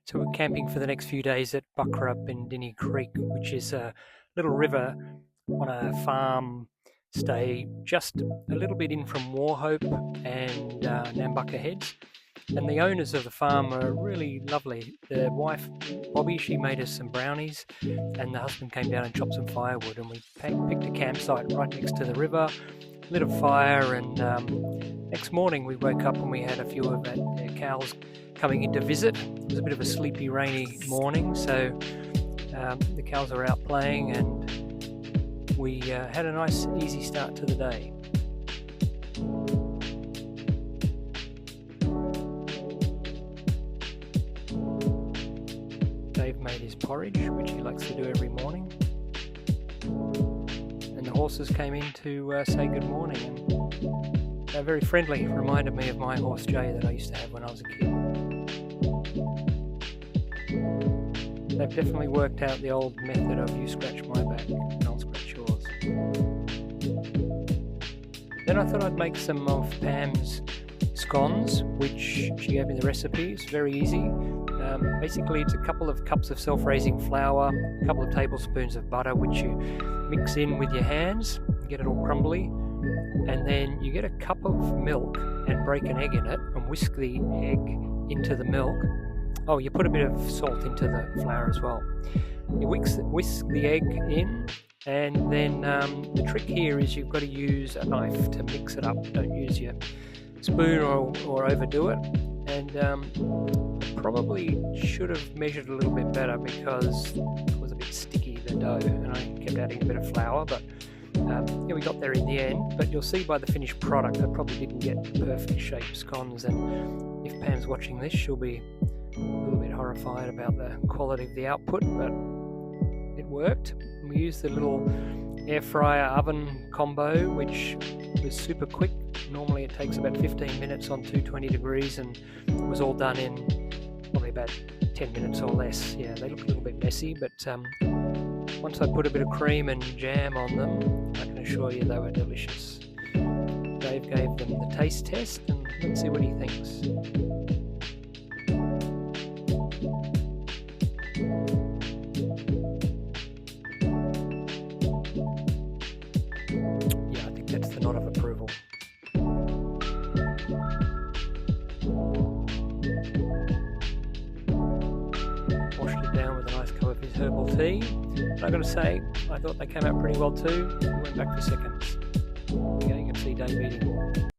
So we're camping for the next few days at Buckra Bendinni Creek, which is a little river on a farm stay just a little bit in from Wauchope and Nambucca Heads. And the owners of the farm are really lovely. The wife, Bobby, she made us some brownies, and the husband came down and chopped some firewood, and we picked a campsite right next to the river, lit a fire, and next morning we woke up and we had a few of our cows coming in to visit. It was a bit of a sleepy, rainy morning, so the cows were out playing, and we had a nice, easy start to the day. Dave made his porridge, which he likes to do every morning, and the horses came in to say good morning, and they're very friendly. Reminded me of my horse Jay that I used to have when I was a kid. They've definitely worked out the old method of you scratch my back and I'll scratch yours. Then I thought I'd make some of Pam's scones, which she gave me the recipe. It's very easy. Basically it's a couple of cups of self-raising flour, a couple of tablespoons of butter, which you mix in with your hands, get it all crumbly, and then you get a cup of milk and break an egg in it and whisk the egg into the milk. Oh, you put a bit of salt into the flour as well. You whisk the egg in, and then the trick here is you've got to use a knife to mix it up. Don't use your spoon or overdo it. And probably should have measured a little bit better because it was a bit sticky, the dough, and I kept adding a bit of flour, but yeah, we got there in the end. But you'll see by the finished product I probably didn't get perfect shaped scones, and if Pam's watching this, she'll be a little bit horrified about the quality of the output, but it worked. We used the little air fryer oven combo, which was super quick. Normally it takes about 15 minutes on 220 degrees, and it was all done in probably about 10 minutes or less. Yeah, they look a little bit messy, but once I put a bit of cream and jam on them, I can assure you they were delicious. Dave gave them the taste test, and let's see what he thinks. Yeah, I think that's the nod of approval. Washed it down with a nice cup of his herbal tea. And I've got to say, I thought they came out pretty well too. We went back for seconds. Again, you can see Dave eating.